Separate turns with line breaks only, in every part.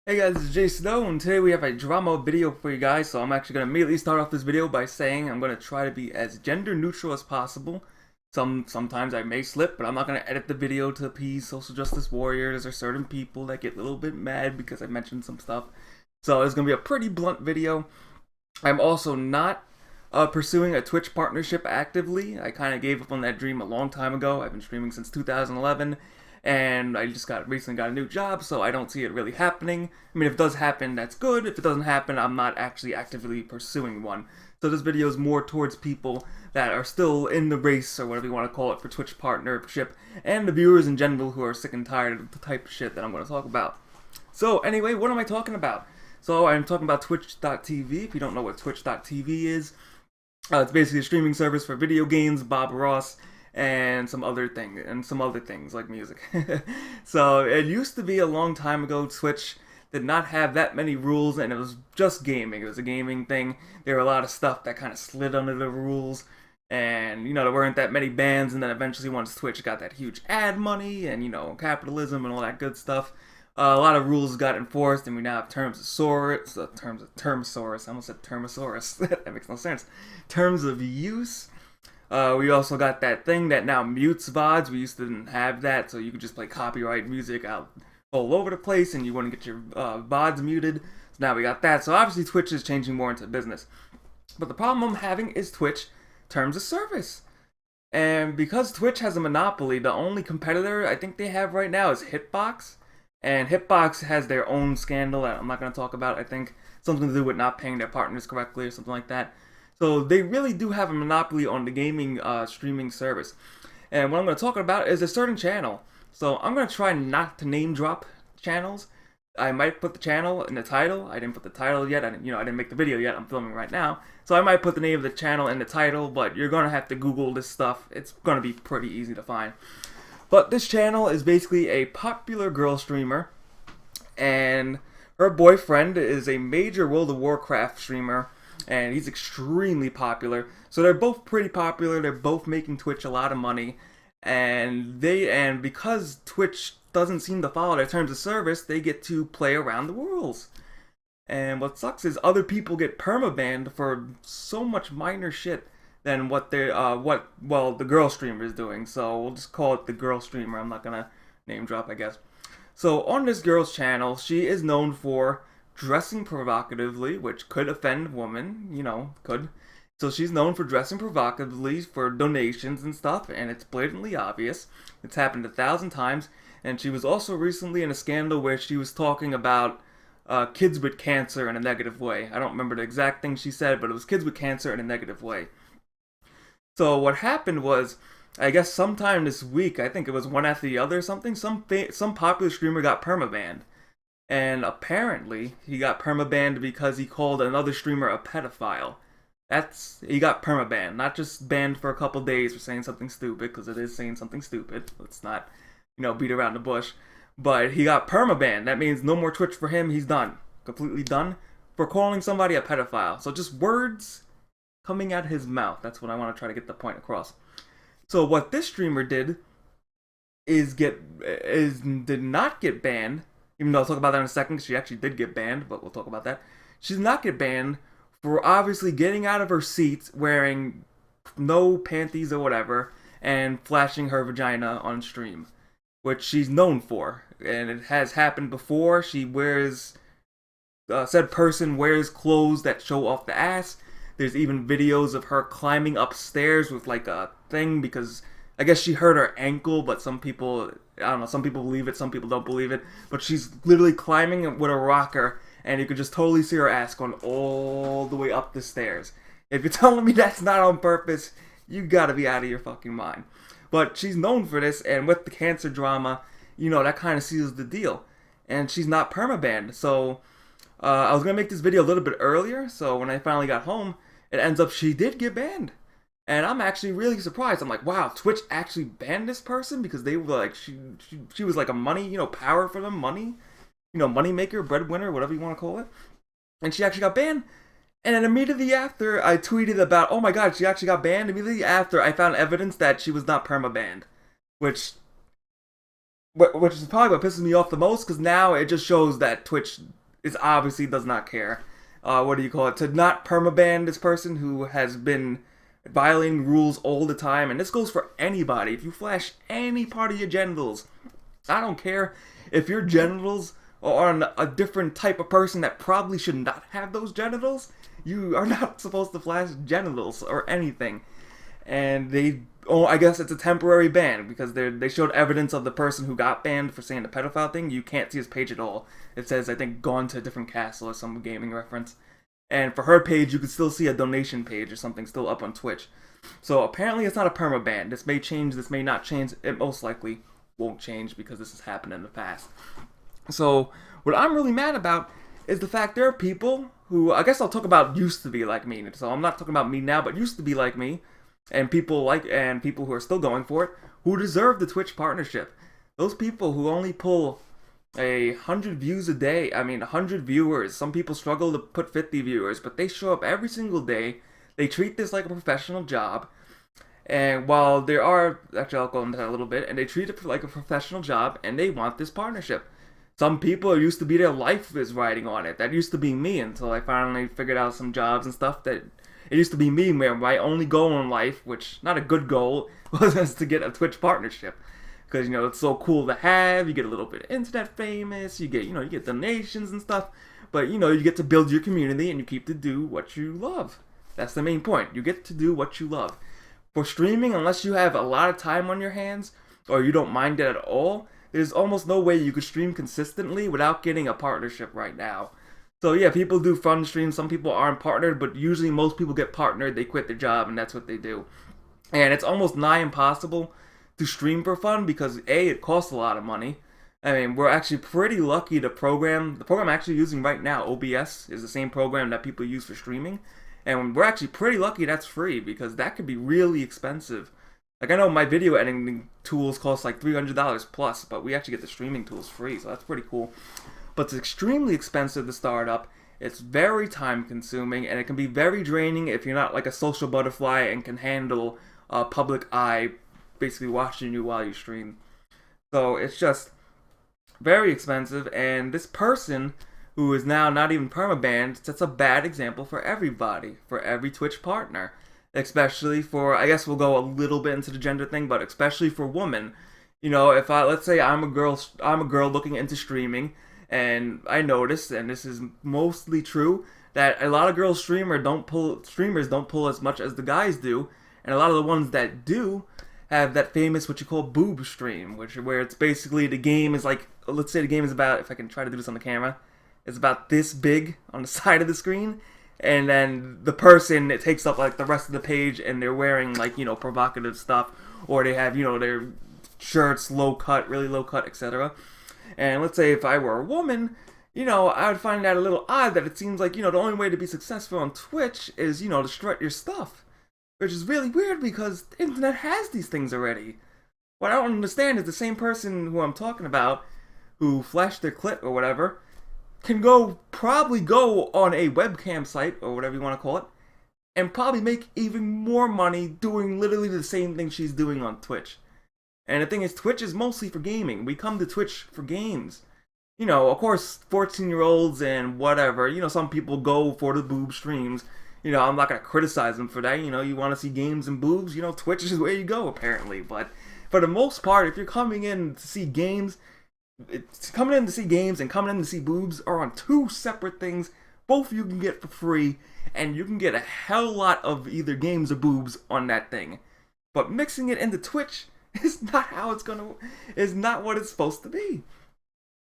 Hey guys, this is Jsnow, and today we have a drama video for you guys, so I'm actually going to immediately start off this video by saying I'm going to try to be as gender neutral as possible. Sometimes I may slip, but I'm not going to edit the video to appease social justice warriors or certain people that get a little bit mad because I mentioned some stuff. So it's going to be a pretty blunt video. I'm also not pursuing a Twitch partnership actively. I kind of gave up on that dream a long time ago. I've been streaming since 2011. And I just recently got a new job, so I don't see it really happening. I mean, if it does happen, that's good. If it doesn't happen, I'm not actually actively pursuing one. So this video is more towards people that are still in the race, or whatever you want to call it, for Twitch partnership, and the viewers in general who are sick and tired of the type of shit that I'm going to talk about. So anyway, what am I talking about? So I'm talking about Twitch.tv. If you don't know what Twitch.tv is, it's basically a streaming service for video games, Bob Ross, and some other things like music. So it used to be a long time ago. Twitch did not have that many rules, and it was just gaming. It was a gaming thing. There were a lot of stuff that kind of slid under the rules, and there weren't that many bans. And then eventually, once Twitch got that huge ad money and capitalism and all that good stuff, a lot of rules got enforced, and we now have termsosaurus. I almost said termosaurus. That makes no sense. Terms of use. We also got that thing that now mutes VODs. We used to didn't have that, so you could just play copyright music out all over the place, and you wouldn't get your VODs muted. So now we got that. So obviously Twitch is changing more into business. But the problem I'm having is Twitch terms of service. And because Twitch has a monopoly, the only competitor I think they have right now is Hitbox. And Hitbox has their own scandal that I'm not going to talk about. I think something to do with not paying their partners correctly or something like that. So they really do have a monopoly on the gaming streaming service. And what I'm going to talk about is a certain channel. So I'm going to try not to name drop channels. I might put the channel in the title. I didn't put the title yet. I didn't make the video yet. I'm filming right now. So I might put the name of the channel in the title, but you're going to have to Google this stuff. It's going to be pretty easy to find. But this channel is basically a popular girl streamer, and her boyfriend is a major World of Warcraft streamer, and he's extremely popular. So they're both pretty popular. They're both making Twitch a lot of money, and because Twitch doesn't seem to follow their terms of service, they get to play around the rules. And what sucks is other people get permabanned for so much minor shit than what the girl streamer is doing. So we'll just call it the girl streamer. I'm not gonna name drop, I guess. So on this girl's channel, she is known for dressing provocatively, which could offend women, could. So she's known for dressing provocatively for donations and stuff, and it's blatantly obvious. It's happened 1,000 times, and she was also recently in a scandal where she was talking about kids with cancer in a negative way. I don't remember the exact thing she said, but it was kids with cancer in a negative way. So what happened was, I guess sometime this week, I think it was one after the other or something, some popular streamer got permabanned. And apparently, he got permabanned because he called another streamer a pedophile. He got permabanned, not just banned for a couple days for saying something stupid, because it is saying something stupid. Let's not, beat around the bush. But he got permabanned. That means no more Twitch for him. He's done. Completely done for calling somebody a pedophile. So just words coming out of his mouth. That's what I want to try to get the point across. So what this streamer did did not get banned. Even though I'll talk about that in a second, because she actually did get banned, but we'll talk about that. She did not get banned for obviously getting out of her seat, wearing no panties or whatever, and flashing her vagina on stream, which she's known for. And it has happened before. Said person wears clothes that show off the ass. There's even videos of her climbing upstairs with like a thing, because I guess she hurt her ankle, but some people believe it, some people don't believe it. But she's literally climbing with a rocker, and you could just totally see her ass going all the way up the stairs. If you're telling me that's not on purpose, you gotta be out of your fucking mind. But she's known for this, and with the cancer drama, that kind of seals the deal. And she's not permabanned. So I was gonna make this video a little bit earlier, so when I finally got home, it ends up she did get banned. And I'm actually really surprised. I'm like, wow, Twitch actually banned this person, because they were like, she was like a money, power for them, money, money maker, breadwinner, whatever you want to call it. And she actually got banned. And then immediately after, I tweeted about, oh my god, she actually got banned. Immediately after, I found evidence that she was not permabanned, which is probably what pisses me off the most, because now it just shows that Twitch this obviously does not care. What do you call it? To not permaban this person who has been violating rules all the time, and this goes for anybody. If you flash any part of your genitals, I don't care if your genitals are on a different type of person that probably should not have those genitals, you are not supposed to flash genitals or anything. And I guess it's a temporary ban because they showed evidence of the person who got banned for saying the pedophile thing. You can't see his page at all. It says, I think, gone to a different castle or some gaming reference. And for her page, you can still see a donation page or something still up on Twitch. So apparently it's not a permaban. This may change, this may not change. It most likely won't change because this has happened in the past. So what I'm really mad about is the fact there are people who, I guess I'll talk about used to be like me. So I'm not talking about me now, but used to be like me. And people who are still going for it, who deserve the Twitch partnership. Those people who only pull 100 views a day, 100 viewers. Some people struggle to put 50 viewers, but they show up every single day. They treat this like a professional job. And while there are, actually I'll go into that a little bit, and they treat it like a professional job, and they want this partnership. Some people, it used to be their life is riding on it. That used to be me until I finally figured out some jobs and stuff that... It used to be me where my only goal in life, which not a good goal, was to get a Twitch partnership. Because, it's so cool to have, you get a little bit of internet famous, you get donations and stuff. But, you get to build your community and you keep to do what you love. That's the main point. You get to do what you love. For streaming, unless you have a lot of time on your hands, or you don't mind it at all, there's almost no way you could stream consistently without getting a partnership right now. So yeah, people do fun streams, some people aren't partnered, but usually most people get partnered, they quit their job, and that's what they do. And it's almost nigh impossible to stream for fun because A, it costs a lot of money. We're actually pretty lucky the program I'm actually using right now, OBS, is the same program that people use for streaming. And we're actually pretty lucky that's free because that could be really expensive. Like I know my video editing tools cost like $300 plus, but we actually get the streaming tools free, so that's pretty cool. But it's extremely expensive to start up. It's very time consuming and it can be very draining if you're not like a social butterfly and can handle a public eye basically watching you while you stream. So it's just very expensive, and this person who is now not even permabanned sets a bad example for everybody, for every Twitch partner. Especially for, I guess we'll go a little bit into the gender thing, but especially for women. If let's say I'm a girl looking into streaming, and I noticed, and this is mostly true, that a lot of girl streamers don't pull as much as the guys do, and a lot of the ones that do have that famous what you call boob stream, where it's basically the game is like, let's say the game is about, if I can try to do this on the camera, it's about this big on the side of the screen, and then the person, it takes up like the rest of the page, and they're wearing like, provocative stuff, or they have, their shirts really low cut, etc. And let's say if I were a woman, I would find that a little odd that it seems like, the only way to be successful on Twitch is, to strut your stuff. Which is really weird because the internet has these things already. What I don't understand is the same person who I'm talking about, who flashed their clit or whatever, can probably go on a webcam site, or whatever you want to call it, and probably make even more money doing literally the same thing she's doing on Twitch. And the thing is, Twitch is mostly for gaming. We come to Twitch for games. Of course, 14-year-olds and whatever, some people go for the boob streams. I'm not going to criticize them for that. You want to see games and boobs, Twitch is where you go, apparently. But for the most part, if you're coming in to see games, coming in to see games and coming in to see boobs are on two separate things. Both you can get for free, and you can get a hell lot of either games or boobs on that thing. But mixing it into Twitch is not is not what it's supposed to be.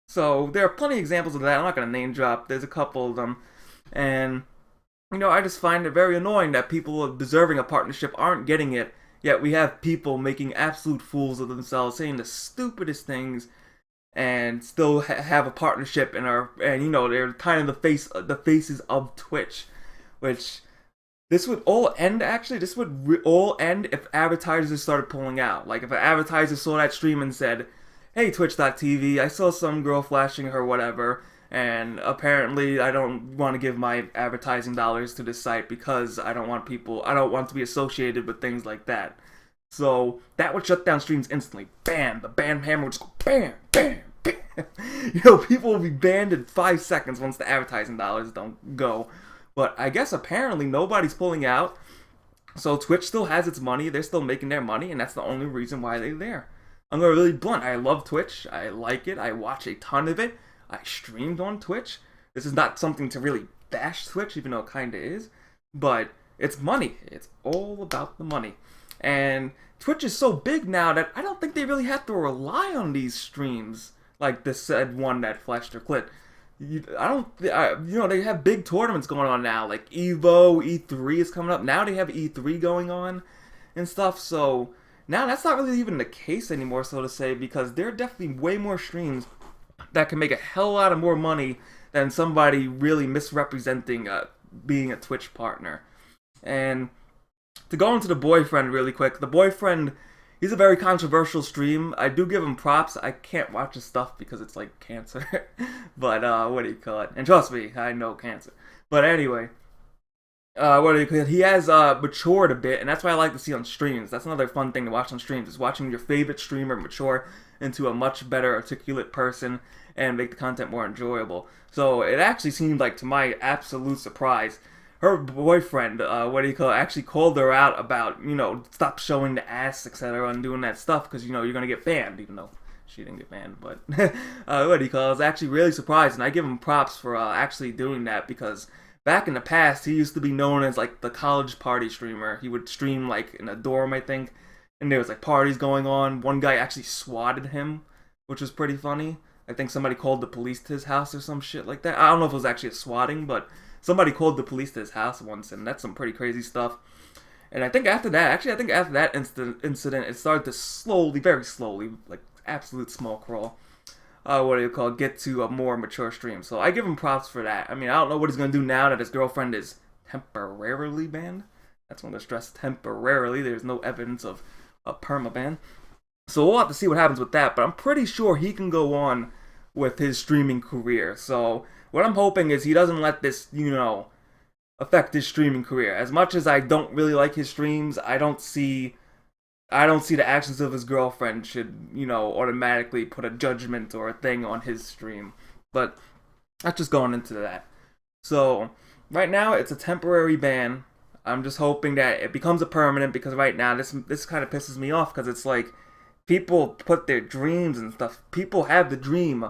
So there are plenty of examples of that. I'm not going to name drop. There's a couple of them. And, I just find it very annoying that people deserving a partnership aren't getting it. Yet we have people making absolute fools of themselves, saying the stupidest things, and still have a partnership and they're kind of the faces of Twitch. Which, this would all end if advertisers started pulling out. Like if an advertiser saw that stream and said, "Hey Twitch.tv, I saw some girl flashing her whatever, and apparently I don't want to give my advertising dollars to this site because I don't want to be associated with things like that." So that would shut down streams instantly. Bam! The ban hammer would just go bam, bam, You know, people will be banned in 5 seconds once the advertising dollars don't go. But I guess apparently nobody's pulling out. So Twitch still has its money. They're still making their money, and that's the only reason why they're there. I'm going to really blunt. I love Twitch. I like it. I watch a ton of it. I streamed on Twitch. This is not something to really bash Twitch, even though it kind of is. But it's money. It's all about the money. And Twitch is so big now that I don't think they really have to rely on these streams like the said one that flashed their clit. You know, they have big tournaments going on now, like Evo, E3 is coming up. Now they have E3 going on and stuff, so now that's not really even the case anymore, so to say, because there are definitely way more streams that can make a hell lot of more money than somebody really misrepresenting being a Twitch partner. And to go into the boyfriend really quick, the boyfriend, he's a very controversial stream. I do give him props. I can't watch his stuff because it's like cancer. But, what do you call it? And trust me, I know cancer. But anyway, what do you call it? He has matured a bit, and that's what I like to see on streams. That's another fun thing to watch on streams, is watching your favorite streamer mature into a much better articulate person and make the content more enjoyable. So it actually seemed like, to my absolute surprise, her boyfriend, what do you call it, actually called her out about, you know, stop showing the ass, etc., and doing that stuff, because, you know, you're going to get banned, even though she didn't get banned, but, what do you call it, I was actually really surprised, and I give him props for actually doing that, because back in the past, he used to be known as, like, the college party streamer. He would stream, like, in a dorm, I think, and there was, like, parties going on. One guy actually swatted him, which was pretty funny. I think somebody called the police to his house or some shit like that. I don't know if it was actually a swatting, but somebody called the police to his house once, and that's some pretty crazy stuff. And I think after that, incident, it started to slowly, very slowly, like absolute small crawl, what do you call it, get to a more mature stream. So I give him props for that. I mean, I don't know what he's going to do now that his girlfriend is temporarily banned. That's when they're stressed, temporarily. There's no evidence of a permaban. So we'll have to see what happens with that, but I'm pretty sure he can go on with his streaming career. So what I'm hoping is he doesn't let this, you know, affect his streaming career. As much as I don't really like his streams, I don't see the actions of his girlfriend should, you know, automatically put a judgment or a thing on his stream. But that's just going into that. So right now it's a temporary ban. I'm just hoping that it becomes a permanent, because right now this kind of pisses me off, because it's like people put their dreams and stuff. People have the dream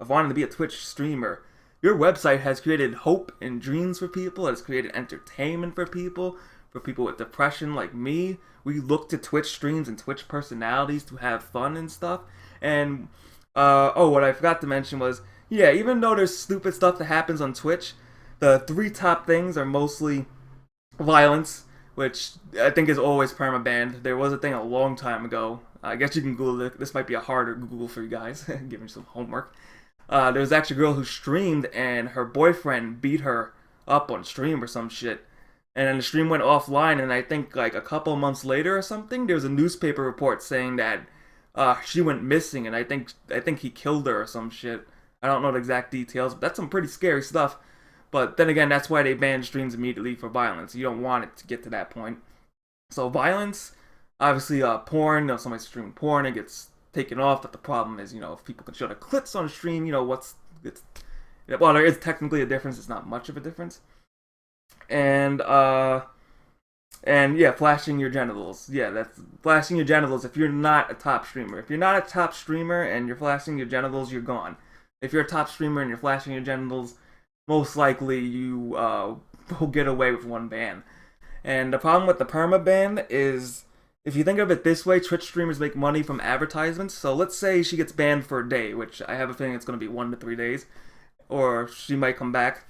of wanting to be a Twitch streamer. Your website has created hope and dreams for people. It has created entertainment for people with depression like me. We look to Twitch streams and Twitch personalities to have fun and stuff. And, what I forgot to mention was, yeah, even though there's stupid stuff that happens on Twitch, the 3 top things are mostly violence, which I think is always permabanned. There was a thing a long time ago. I guess you can Google it. This might be a harder Google for you guys. Give me some homework. There was actually a girl who streamed, and her boyfriend beat her up on stream or some shit. And then the stream went offline, and I think like a couple months later or something, there was a newspaper report saying that she went missing, and I think he killed her or some shit. I don't know the exact details, but that's some pretty scary stuff. But then again, that's why they banned streams immediately for violence. You don't want it to get to that point. So violence, obviously porn, you know, somebody's streaming porn, it gets taken off. But the problem is, you know, if people can show their clips on stream, you know, well, there is technically a difference. It's not much of a difference. And yeah, flashing your genitals. Yeah, that's flashing your genitals if you're not a top streamer. If you're not a top streamer and you're flashing your genitals, you're gone. If you're a top streamer and you're flashing your genitals, most likely you will get away with 1 ban. And the problem with the permaban is, if you think of it this way, Twitch streamers make money from advertisements. So let's say she gets banned for a day, which I have a feeling it's going to be 1 to 3 days. Or she might come back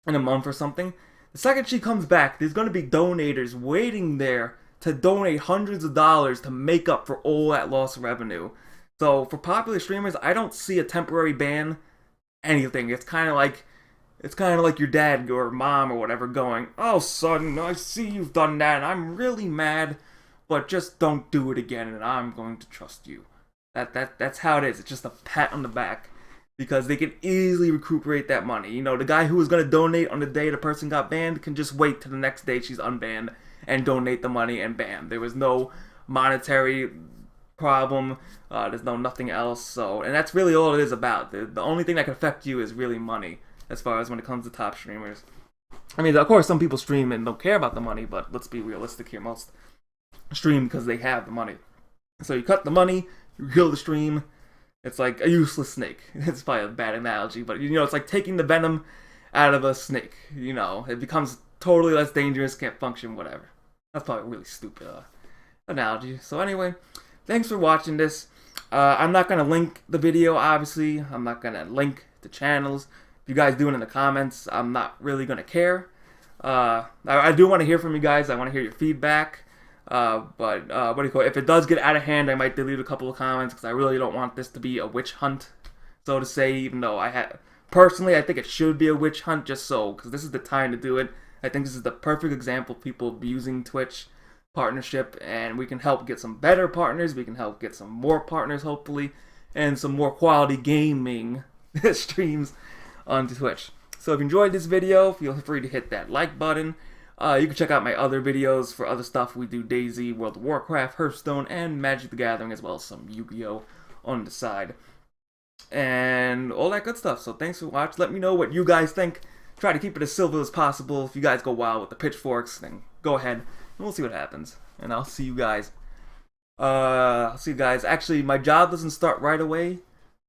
in a month or something. The second she comes back, there's going to be donators waiting there to donate hundreds of dollars to make up for all that lost revenue. So for popular streamers, I don't see a temporary ban anything. It's kind of like your dad or mom or whatever going, "Oh son, I see you've done that and I'm really mad, but just don't do it again and I'm going to trust you." That's how it is. It's just a pat on the back, because they can easily recuperate that money. You know, the guy who was going to donate on the day the person got banned can just wait till the next day she's unbanned and donate the money, and bam, there was no monetary problem. There's nothing else. So, and that's really all it is about. The only thing that can affect you is really money, as far as when it comes to top streamers. I mean, of course, some people stream and don't care about the money, but let's be realistic here. Most stream because they have the money. So you cut the money, you kill the stream. It's like a useless snake. It's probably a bad analogy, but it's like taking the venom out of a snake. It becomes totally less dangerous, can't function, whatever. That's probably a really stupid analogy. So anyway, thanks for watching this. I'm not going to link the video, obviously. I'm not going to link the channels. If you guys do it in the comments, I'm not really going to care. I do want to hear from you guys. I want to hear your feedback. But what do you call it? If it does get out of hand, I might delete a couple of comments because I really don't want this to be a witch hunt, so to say. Even though personally, I think it should be a witch hunt, just so, because this is the time to do it. I think this is the perfect example of people abusing Twitch partnership, and we can help get some better partners. We can help get some more partners, hopefully, and some more quality gaming streams onto Twitch. So if you enjoyed this video, feel free to hit that like button. You can check out my other videos for other stuff. We do DayZ, World of Warcraft, Hearthstone, and Magic the Gathering, as well as some Yu-Gi-Oh! On the side. And all that good stuff. So thanks for watching. Let me know what you guys think. Try to keep it as civil as possible. If you guys go wild with the pitchforks, then go ahead. And we'll see what happens. And I'll see you guys. Actually, my job doesn't start right away.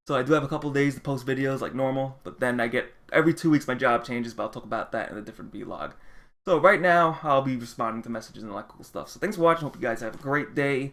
So I do have a couple days to post videos like normal. But then I get, every 2 weeks my job changes. But I'll talk about that in a different vlog. So right now, I'll be responding to messages and all that cool stuff. So thanks for watching. Hope you guys have a great day.